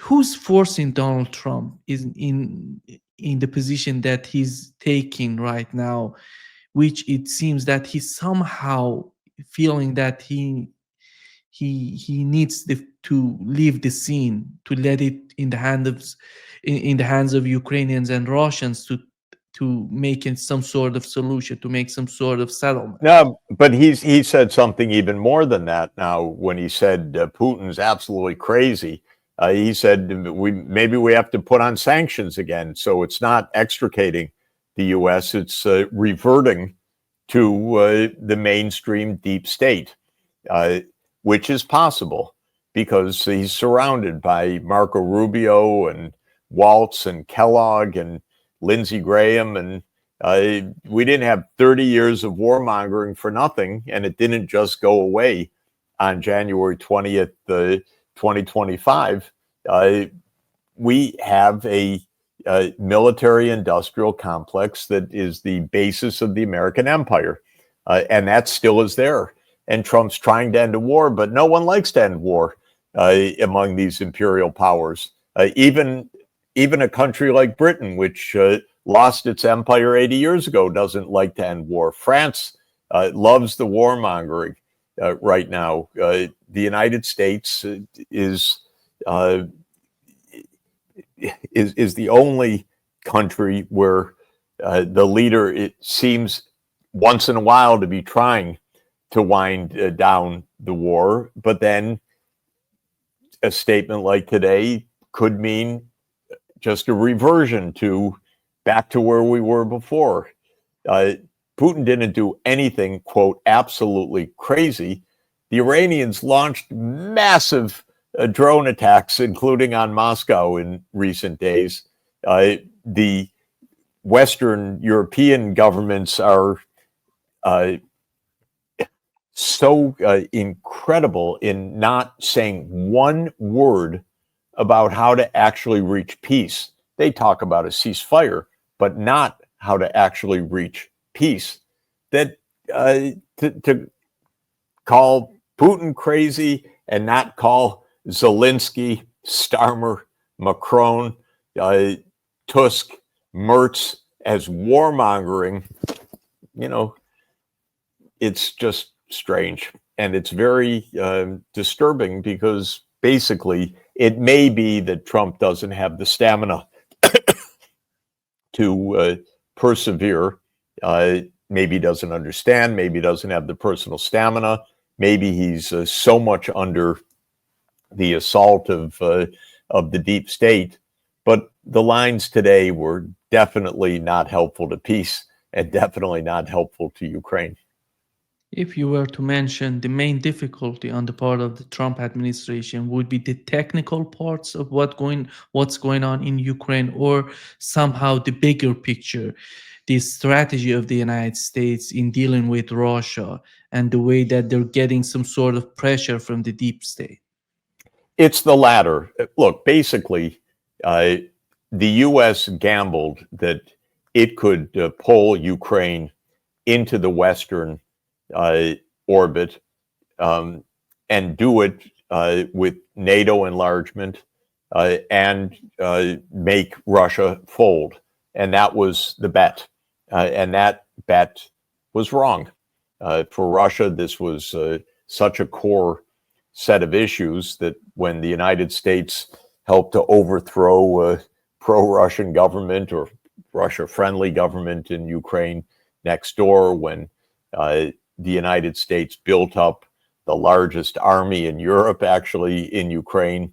who's forcing Donald Trump is in the position that he's taking right now, which it seems that he's somehow feeling that he needs to leave the scene, to let it in the in the hands of Ukrainians and Russians to make it some sort of solution, to make some sort of settlement. No, but he said something even more than that now when he said Putin's absolutely crazy. He said maybe we have to put on sanctions again. So it's not extricating the U.S., it's reverting to the mainstream deep state, which is possible because he's surrounded by Marco Rubio and Waltz and Kellogg and Lindsey Graham. And we didn't have 30 years of warmongering for nothing, and it didn't just go away on January 20th, 2025. We have a military-industrial complex that is the basis of the American empire, and that still is there. And Trump's trying to end a war, but no one likes to end war among these imperial powers. Even a country like Britain, which lost its empire 80 years ago, doesn't like to end war. France loves the warmongering right now. The United States is the only country where the leader, it seems once in a while, to be trying to wind down the war, but then a statement like today could mean just a reversion to back to where we were before. Putin didn't do anything, quote, absolutely crazy. The Iranians launched massive drone attacks, including on Moscow in recent days. The Western European governments are so incredible in not saying one word about how to actually reach peace. They talk about a ceasefire, but not how to actually reach peace. That to call Putin crazy and not call Zelensky, Starmer, Macron, Tusk, Merz as warmongering, it's just strange. And it's very disturbing because basically it may be that Trump doesn't have the stamina to persevere. Maybe doesn't understand, maybe doesn't have the personal stamina. Maybe he's so much under the assault of the deep state. But the lines today were definitely not helpful to peace and definitely not helpful to Ukraine. If you were to mention the main difficulty on the part of the Trump administration, would be the technical parts of what's going on in Ukraine, or somehow the bigger picture, the strategy of the United States in dealing with Russia and the way that they're getting some sort of pressure from the deep state? It's the latter. Look, basically, the U.S. gambled that it could pull Ukraine into the Western orbit and do it with NATO enlargement and make Russia fold. And that was the bet. And that bet was wrong. For Russia, this was such a core set of issues that when the United States helped to overthrow a pro-Russian government or Russia-friendly government in Ukraine next door, when the United States built up the largest army in Europe, actually in Ukraine,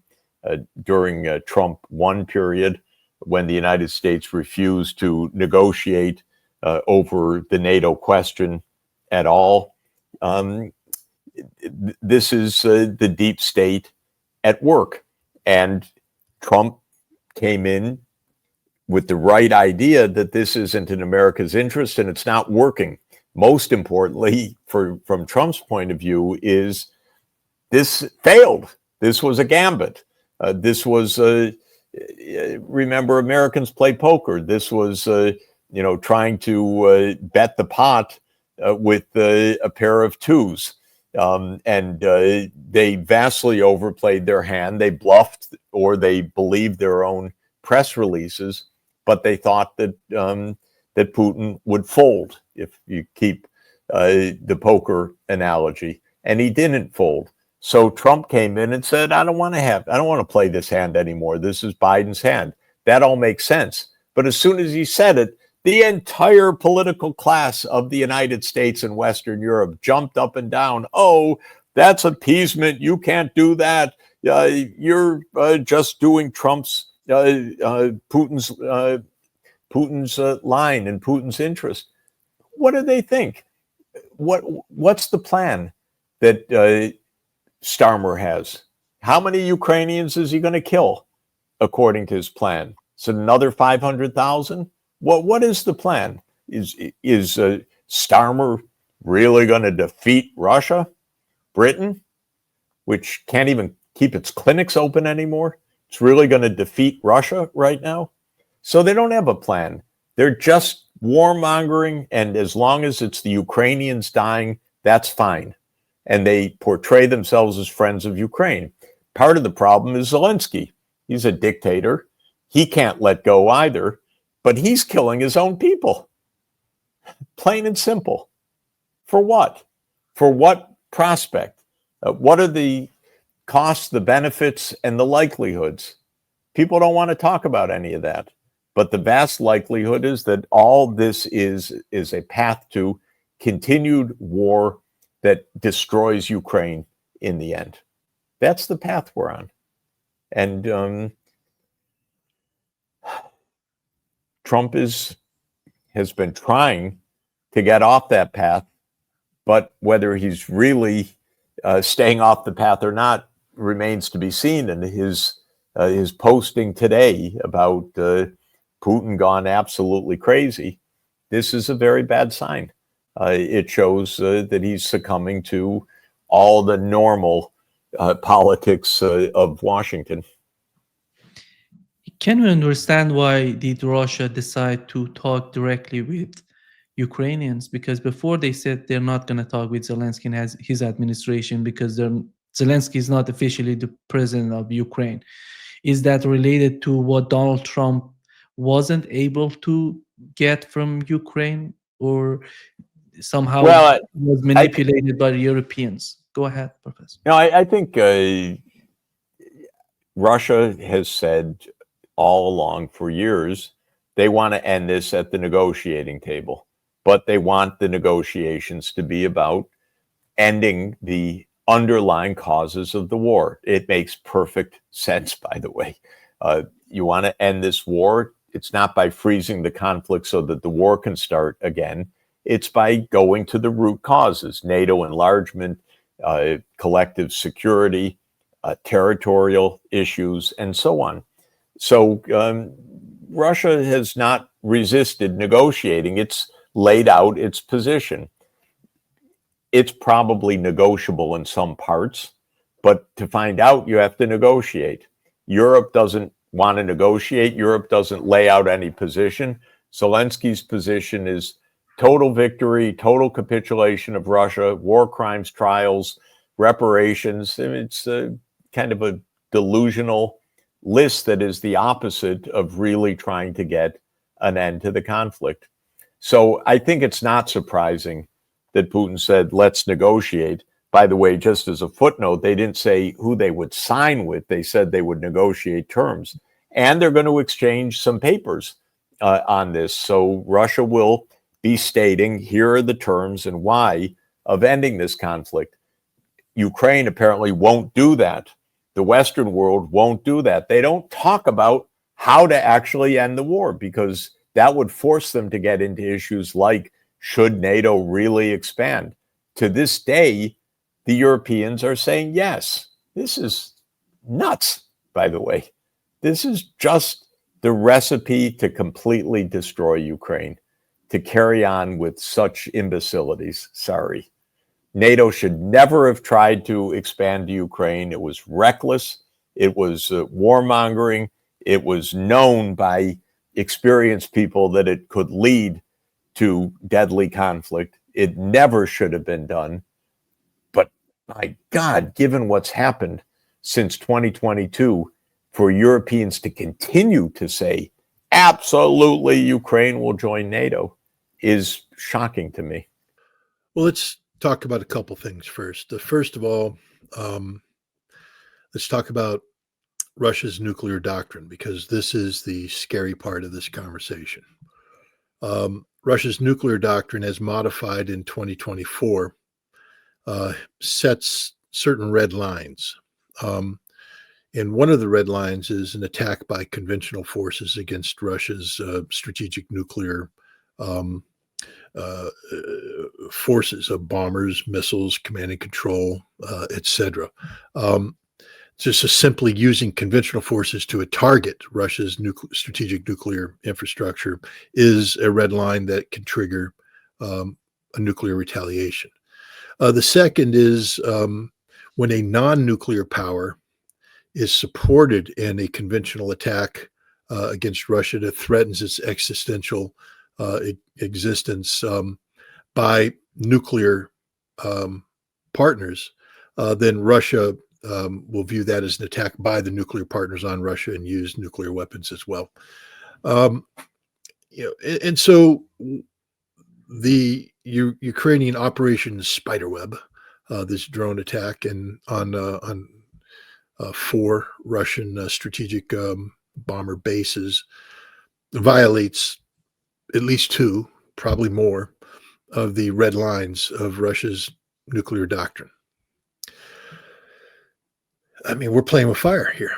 during Trump 1 period, when the United States refused to negotiate over the NATO question at all. This is the deep state at work. And Trump came in with the right idea that this isn't in America's interest and it's not working. Most importantly, from Trump's point of view, is this failed. This was a gambit. This was, remember, Americans play poker. This was, trying to bet the pot with a pair of twos. and they vastly overplayed their hand. They bluffed, or they believed their own press releases, but they thought that that Putin would fold, if you keep the poker analogy, and he didn't fold. So Trump came in and said, I don't want to play this hand anymore. This is Biden's hand. That all makes sense. But as soon as he said it, the entire political class of the United States and Western Europe jumped up and down. Oh, that's appeasement. You can't do that. You're just doing Trump's, Putin's line and Putin's interest. What do they think? What's the plan that Starmer has? How many Ukrainians is he going to kill, according to his plan? Is it another 500,000? What is the plan? Is Starmer really going to defeat Russia, Britain, which can't even keep its clinics open anymore? It's really going to defeat Russia right now? So they don't have a plan. They're just warmongering, and as long as it's the Ukrainians dying, that's fine. And they portray themselves as friends of Ukraine. Part of the problem is Zelensky. He's a dictator. He can't let go either, but he's killing his own people. Plain and simple. For what? For what prospect? What are the costs, the benefits, and the likelihoods? People don't want to talk about any of that. But the vast likelihood is that all this is a path to continued war that destroys Ukraine in the end. That's the path we're on. And Trump has been trying to get off that path, but whether he's really staying off the path or not remains to be seen. And his posting today about Putin gone absolutely crazy, this is a very bad sign. It shows that he's succumbing to all the normal politics of Washington. Can we understand why did Russia decide to talk directly with Ukrainians? Because before they said they're not going to talk with Zelensky and his administration because Zelensky is not officially the president of Ukraine. Is that related to what Donald Trump wasn't able to get from Ukraine, or somehow was manipulated by the Europeans? Go ahead, Professor. No, I think Russia has said all along for years they want to end this at the negotiating table, but they want the negotiations to be about ending the underlying causes of the war. It makes perfect sense, by the way. You want to end this war. It's not by freezing the conflict so that the war can start again. It's by going to the root causes: NATO enlargement, collective security, territorial issues, and so on. So Russia has not resisted negotiating. It's laid out its position. It's probably negotiable in some parts, but to find out, you have to negotiate. Europe doesn't want to negotiate. Europe doesn't lay out any position. Zelensky's position is total victory, total capitulation of Russia, war crimes trials, reparations. It's kind of a delusional list that is the opposite of really trying to get an end to the conflict. So I think it's not surprising that Putin said, let's negotiate. By the way, just as a footnote, they didn't say who they would sign with. They said they would negotiate terms. And they're going to exchange some papers on this. So Russia will be stating, here are the terms and why of ending this conflict. Ukraine apparently won't do that. The Western world won't do that. They don't talk about how to actually end the war, because that would force them to get into issues like, should NATO really expand? To this day, the Europeans are saying yes. This is nuts, by the way. This is just the recipe to completely destroy Ukraine, to carry on with such imbecilities. Sorry. NATO should never have tried to expand to Ukraine. It was reckless. It was warmongering. It was known by experienced people that it could lead to deadly conflict. It never should have been done. But my God, given what's happened since 2022, for Europeans to continue to say, absolutely, Ukraine will join NATO is shocking to me. Well, let's talk about a couple things first. First of all, um, let's talk about Russia's nuclear doctrine, because this is the scary part of this conversation. Russia's nuclear doctrine, as modified in 2024, sets certain red lines. And one of the red lines is an attack by conventional forces against Russia's strategic nuclear um, forces of bombers, missiles, command and control, etc. Just simply using conventional forces to target Russia's strategic nuclear infrastructure is a red line that can trigger a nuclear retaliation. The second is when a non-nuclear power is supported in a conventional attack against Russia that threatens its existential existence by nuclear partners, then Russia will view that as an attack by the nuclear partners on Russia and use nuclear weapons as well. And so the Ukrainian Operation Spiderweb, this drone attack, and on 4 Russian strategic bomber bases, violates at least 2, probably more, of the red lines of Russia's nuclear doctrine. I mean, we're playing with fire here,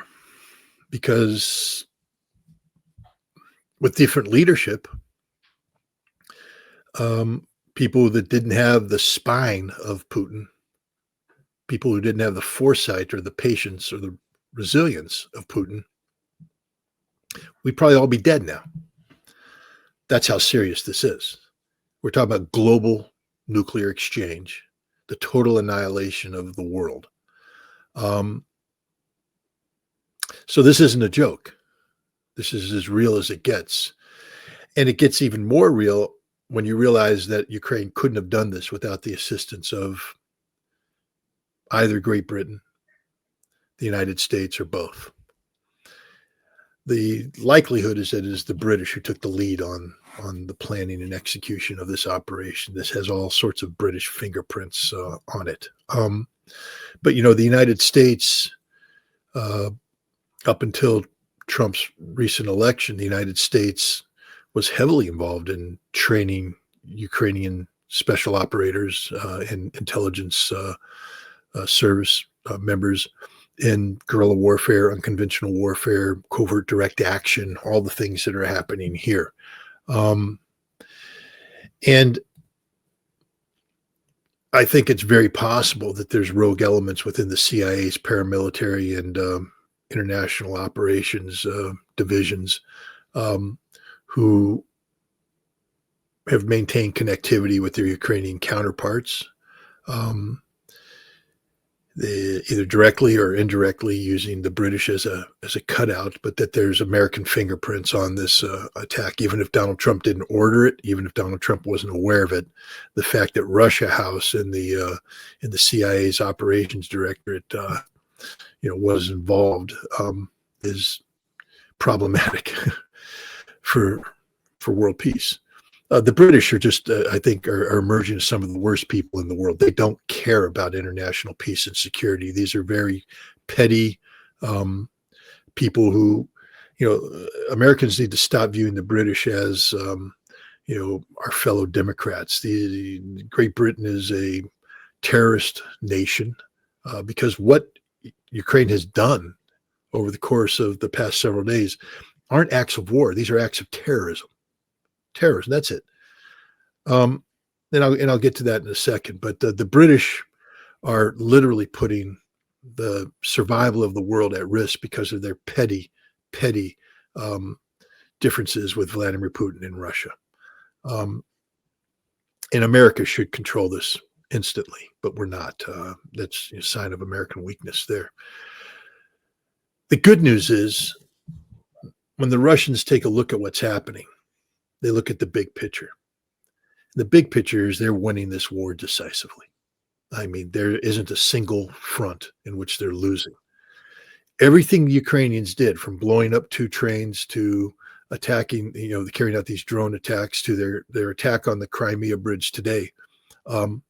because with different leadership, people that didn't have the spine of Putin, people who didn't have the foresight or the patience or the resilience of Putin, we'd probably all be dead now. That's how serious this is. We're talking about global nuclear exchange, the total annihilation of the world. So this isn't a joke. This is as real as it gets. And it gets even more real when you realize that Ukraine couldn't have done this without the assistance of either Great Britain, the United States, or both. The likelihood is that it is the British who took the lead on the planning and execution of this operation. This has all sorts of British fingerprints on it. But, the United States, up until Trump's recent election, the United States was heavily involved in training Ukrainian special operators and intelligence service members in guerrilla warfare, unconventional warfare, covert direct action, all the things that are happening here. And I think it's very possible that there's rogue elements within the CIA's paramilitary and international operations divisions who have maintained connectivity with their Ukrainian counterparts, either directly or indirectly using the British as a cutout, but that there's American fingerprints on this attack. Even if Donald Trump didn't order it, even if Donald Trump wasn't aware of it, the fact that Russia House in the CIA's operations directorate was involved is problematic for world peace. The British are just, I think, are emerging as some of the worst people in the world. They don't care about international peace and security. These are very petty people who, Americans need to stop viewing the British as, our fellow Democrats. The Great Britain is a terrorist nation because what Ukraine has done over the course of the past several days aren't acts of war. These are acts of terrorism. Terrorism, that's it. And I'll get to that in a second. But the British are literally putting the survival of the world at risk because of their petty differences with Vladimir Putin in Russia. And America should control this instantly, but we're not. That's a sign of American weakness there. The good news is when the Russians take a look at what's happening, they look at the big picture. The big picture is they're winning this war decisively. I mean, there isn't a single front in which they're losing. Everything the Ukrainians did, from blowing up 2 trains to attacking, carrying out these drone attacks, to their attack on the Crimea bridge today, um,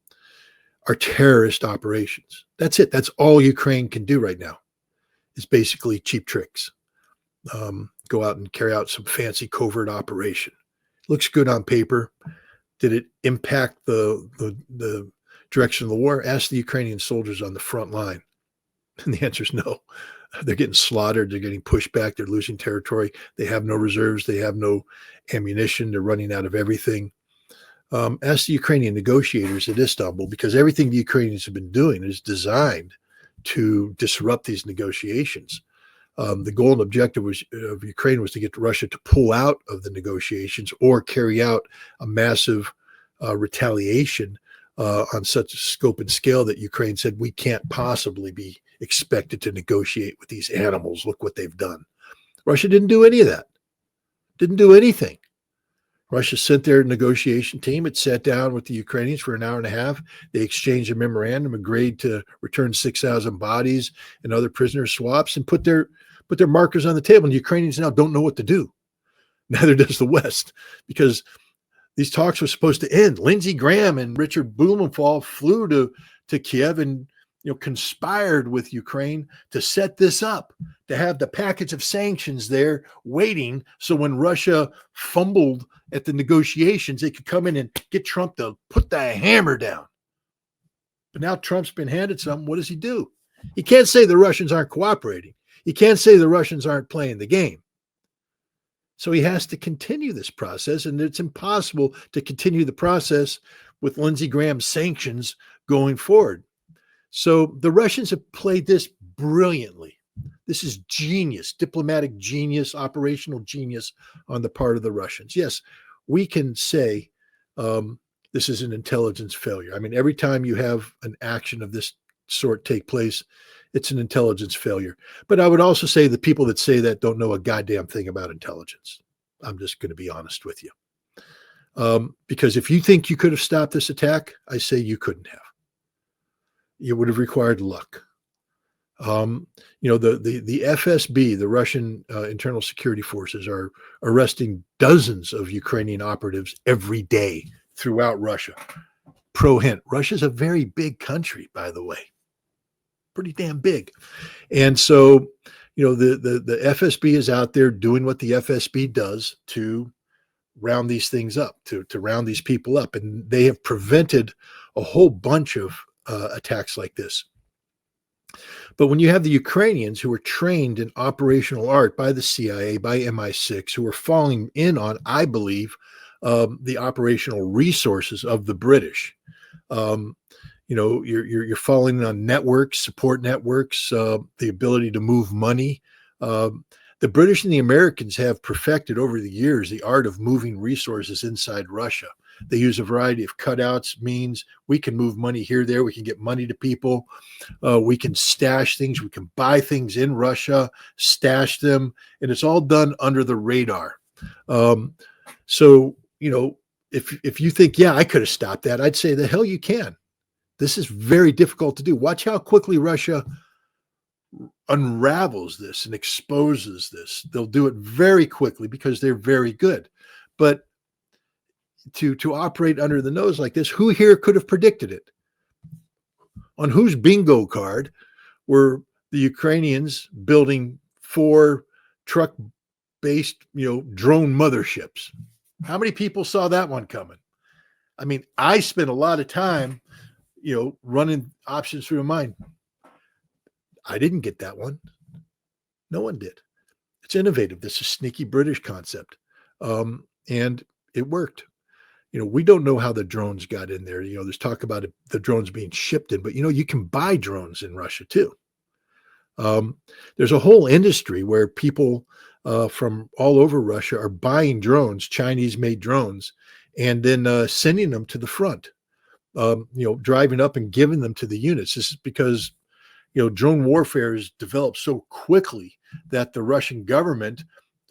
are terrorist operations. That's it. That's all Ukraine can do right now, is basically cheap tricks. Go out and carry out some fancy covert operation. Looks good on paper. Did it impact the direction of the war? Ask the Ukrainian soldiers on the front line. And the answer is no. They're getting slaughtered. They're getting pushed back. They're losing territory. They have no reserves. They have no ammunition. They're running out of everything. Ask the Ukrainian negotiators at Istanbul, because everything the Ukrainians have been doing is designed to disrupt these negotiations. The goal and objective of Ukraine was to get Russia to pull out of the negotiations or carry out a massive retaliation on such a scope and scale that Ukraine said, we can't possibly be expected to negotiate with these animals. Look what they've done. Russia didn't do any of that. Didn't do anything. Russia sent their negotiation team. It sat down with the Ukrainians for an hour and a half. They exchanged a memorandum, agreed to return 6,000 bodies and other prisoner swaps, and put their markers on the table. And the Ukrainians now don't know what to do. Neither does the West, because these talks were supposed to end. Lindsey Graham and Richard Blumenthal flew to Kiev and conspired with Ukraine to set this up, to have the package of sanctions there waiting, so when Russia fumbled at the negotiations, they could come in and get Trump to put the hammer down. But now Trump's been handed something. What does he do? He can't say the Russians aren't cooperating. He can't say the Russians aren't playing the game. So he has to continue this process, and it's impossible to continue the process with Lindsey Graham's sanctions going forward. So the Russians have played this brilliantly. This is genius, diplomatic genius, operational genius on the part of the Russians. Yes, we can say this is an intelligence failure. I mean, every time you have an action of this sort take place, it's an intelligence failure. But I would also say the people that say that don't know a goddamn thing about intelligence. I'm just going to be honest with you. Because if you think you could have stopped this attack, I say you couldn't have. It would have required luck. The FSB, the Russian Internal Security Forces, are arresting dozens of Ukrainian operatives every day throughout Russia. Pro hint, Russia's a very big country, by the way. Pretty damn big. And so, the FSB is out there doing what the FSB does to round these things up, to round these people up. And they have prevented a whole bunch of attacks like this. But when you have the Ukrainians who are trained in operational art by the CIA, by MI6, who are falling in on, I believe, the operational resources of the British, you're falling on networks, support networks, the ability to move money. The British and the Americans have perfected over the years the art of moving resources inside Russia. They use a variety of cutouts, means we can move money here, there. We can get money to people. We can stash things. We can buy things in Russia, stash them, and it's all done under the radar. So, if you think, yeah, I could have stopped that, I'd say the hell you can. This is very difficult to do. Watch how quickly Russia unravels this and exposes this. They'll do it very quickly because they're very good. But to operate under the nose like this, who here could have predicted it? On whose bingo card were the Ukrainians building 4 truck-based, drone motherships? How many people saw that one coming? I mean, I spent a lot of time, running options through my mind. I didn't get that one. No one did. It's innovative. This is a sneaky British concept. And it worked. We don't know how the drones got in there. There's talk about the drones being shipped in, but you can buy drones in Russia too. There's a whole industry where people from all over Russia are buying drones, Chinese-made drones, and then sending them to the front. Driving up and giving them to the units. This is because drone warfare has developed so quickly that the Russian government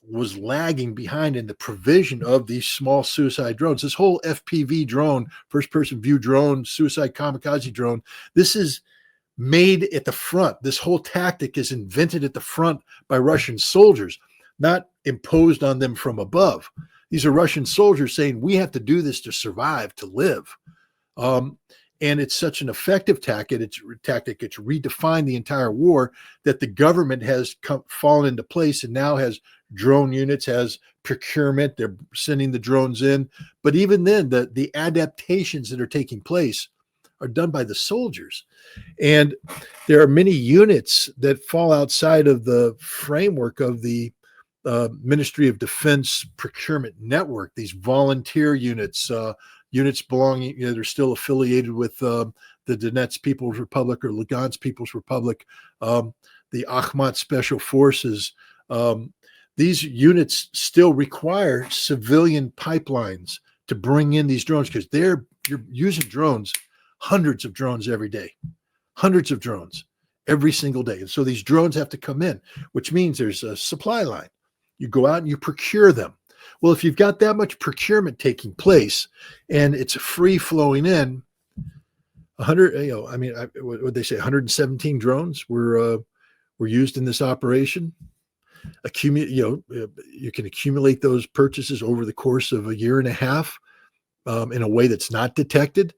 was lagging behind in the provision of these small suicide drones. This whole FPV drone, first person view drone, suicide kamikaze drone, this is made at the front. This whole tactic is invented at the front by Russian soldiers, not imposed on them from above. These are Russian soldiers saying, we have to do this to survive, to live. And it's such an effective tactic. It's redefined the entire war that the government has fallen into place and now has drone units, has procurement. They're sending the drones in. But even then, the adaptations that are taking place are done by the soldiers. And there are many units that fall outside of the framework of the Ministry of Defense procurement network, these volunteer units, units belonging, they're still affiliated with the Donetsk People's Republic or Lugansk People's Republic, the Akhmat Special Forces. These units still require civilian pipelines to bring in these drones because you're using drones, hundreds of drones every day, hundreds of drones every single day. And so these drones have to come in, which means there's a supply line. You go out and you procure them. Well, if you've got that much procurement taking place and it's free flowing in, 100, what would they say? 117 drones were used in this operation. You can accumulate those purchases over the course of a year and a half in a way that's not detected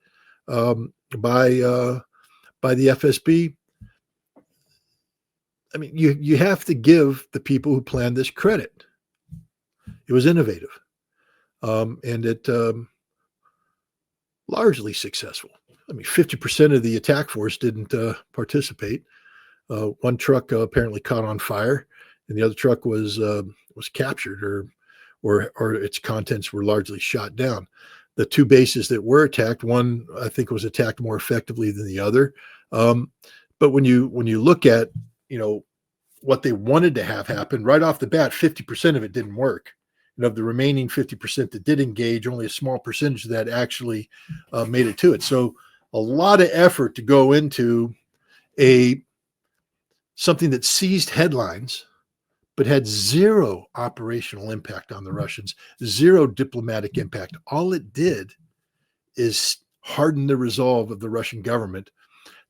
by the FSB. I mean, you have to give the people who planned this credit. It was innovative, and it largely successful. I mean, 50% of the attack force didn't participate. One truck apparently caught on fire, and the other truck was captured, or its contents were largely shot down. The two bases that were attacked, one I think was attacked more effectively than the other. But when you look at what they wanted to have happen right off the bat, 50% of it didn't work. And of the remaining 50% that did engage, only a small percentage of that actually made it to it. So a lot of effort to go into something that seized headlines, but had zero operational impact on the Russians, zero diplomatic impact. All it did is harden the resolve of the Russian government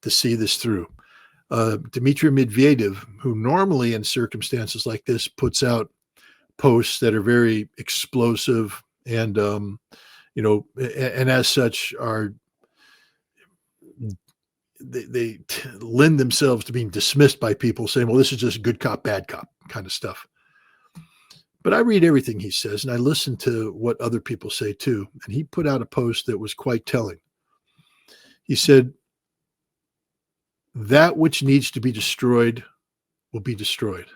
to see this through. Dmitry Medvedev, who normally in circumstances like this puts out posts that are very explosive and and as such they lend themselves to being dismissed by people saying, well, this is just good cop, bad cop kind of stuff. But I read everything he says and I listen to what other people say too. And he put out a post that was quite telling. He said, that which needs to be destroyed will be destroyed.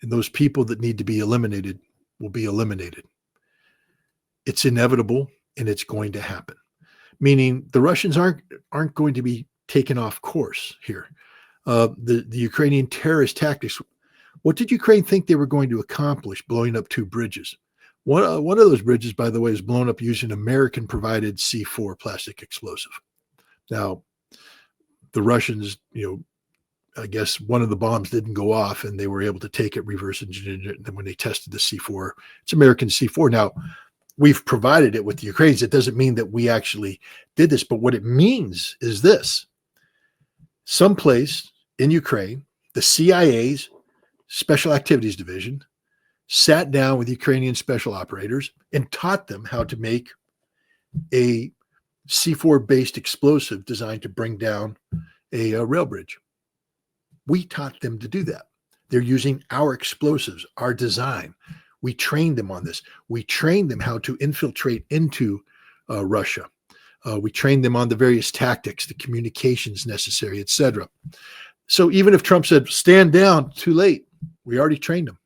And those people that need to be eliminated will be eliminated. It's inevitable and it's going to happen. Meaning the Russians aren't going to be taken off course here. The Ukrainian terrorist tactics, what did Ukraine think they were going to accomplish blowing up two bridges? One of those bridges, by the way, is blown up using American-provided C4 plastic explosive. Now, the Russians, I guess one of the bombs didn't go off and they were able to take it, reverse engineer it. And then when they tested the C4, it's American C4. Now, we've provided it with the Ukrainians. It doesn't mean that we actually did this, but what it means is this. Someplace in Ukraine, the CIA's Special Activities Division sat down with Ukrainian special operators and taught them how to make a C4-based explosive designed to bring down a rail bridge. We taught them to do that. They're using our explosives, our design. We trained them on this. We trained them how to infiltrate into Russia. We trained them on the various tactics, the communications necessary, etc. So even if Trump said, stand down, too late, we already trained them.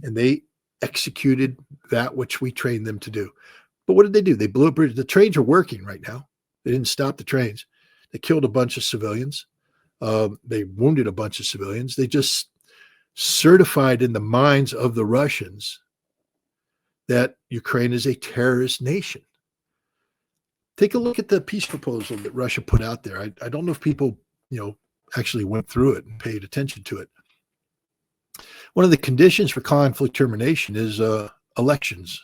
And they executed that which we trained them to do. But what did they do? They blew up bridges. The trains are working right now. They didn't stop the trains. They killed a bunch of civilians. They wounded a bunch of civilians. They just certified in the minds of the Russians that Ukraine is a terrorist nation. Take a look at the peace proposal that Russia put out there. I don't know if people, actually went through it and paid attention to it. One of the conditions for conflict termination is elections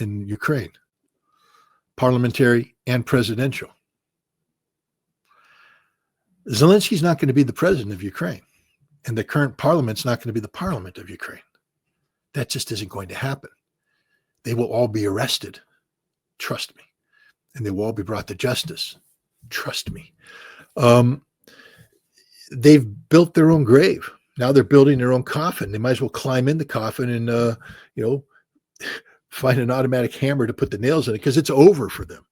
in Ukraine, parliamentary and presidential. Zelensky's not going to be the president of Ukraine, and the current parliament's not going to be the parliament of Ukraine. That just isn't going to happen. They will all be arrested. Trust me. And they will all be brought to justice. Trust me. They've built their own grave. Now they're building their own coffin. They might as well climb in the coffin and, find an automatic hammer to put the nails in it, because it's over for them.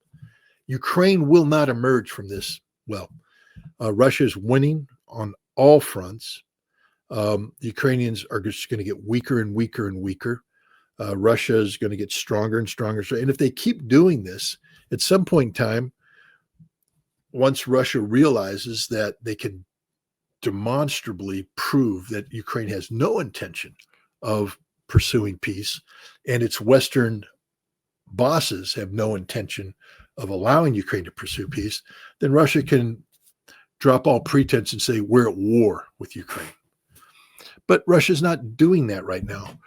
Ukraine will not emerge from this well. Russia's winning on all fronts. The Ukrainians are just going to get weaker and weaker and weaker. Russia is going to get stronger and stronger. And if they keep doing this, at some point in time, once Russia realizes that they can demonstrably prove that Ukraine has no intention of pursuing peace, and its Western bosses have no intention of allowing Ukraine to pursue peace, then Russia can drop all pretense and say we're at war with Ukraine. But Russia's not doing that right now.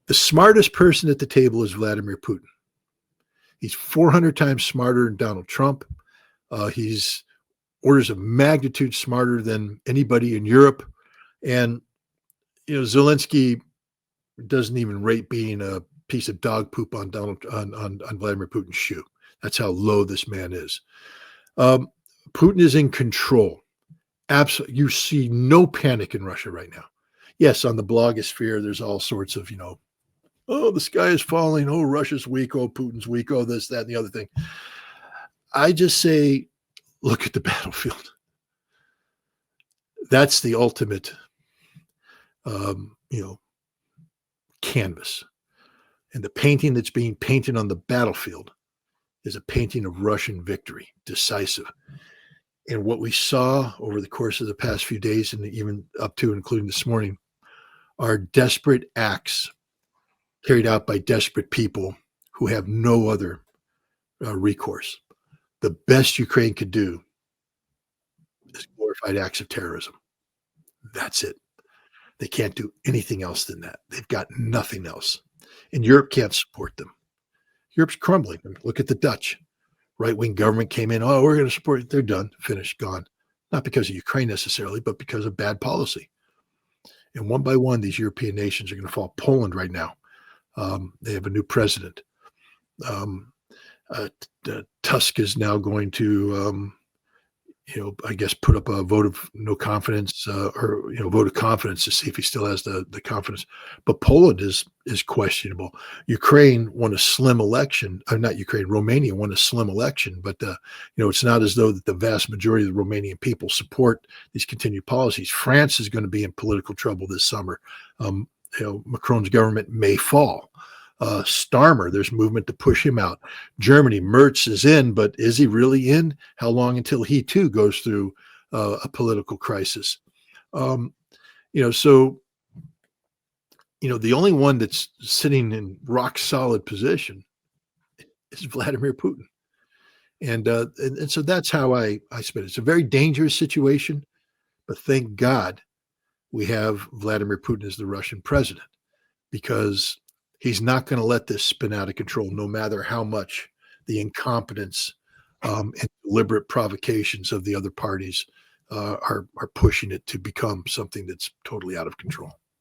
The smartest person at the table is Vladimir Putin. He's 400 times smarter than Donald Trump. He's orders of magnitude smarter than anybody in Europe. And, Zelensky doesn't even rate being a piece of dog poop on Vladimir Putin's shoe. That's how low this man is. Putin is in control. Absolutely. You see no panic in Russia right now. Yes, on the blogosphere, there's all sorts of, oh, the sky is falling. Oh, Russia's weak. Oh, Putin's weak. Oh, this, that, and the other thing. I just say, look at the battlefield. That's the ultimate, canvas. And the painting that's being painted on the battlefield is a painting of Russian victory, decisive. And what we saw over the course of the past few days, and even up to including this morning, are desperate acts carried out by desperate people who have no other recourse. The best Ukraine could do is glorified acts of terrorism. That's it. They can't do anything else than that. They've got nothing else. And Europe can't support them. Europe's crumbling. Look at the Dutch. Right-wing government came in. Oh, we're going to support it. They're done, finished, gone. Not because of Ukraine necessarily, but because of bad policy. And one by one, these European nations are going to fall. Poland right now, they have a new president. Tusk is now going to, I guess, put up a vote of no confidence or vote of confidence to see if he still has the confidence. But Poland is questionable. Ukraine won a slim election. Not Ukraine, Romania won a slim election. But, it's not as though that the vast majority of the Romanian people support these continued policies. France is going to be in political trouble this summer. Macron's government may fall. Starmer, there's movement to push him out. Germany, Merz is in, but is he really in? How long until he too goes through a political crisis? The only one that's sitting in rock solid position is Vladimir Putin. And so that's how I spend it. It's a very dangerous situation, but thank God we have Vladimir Putin as the Russian president, because he's not going to let this spin out of control, no matter how much the incompetence and deliberate provocations of the other parties are pushing it to become something that's totally out of control.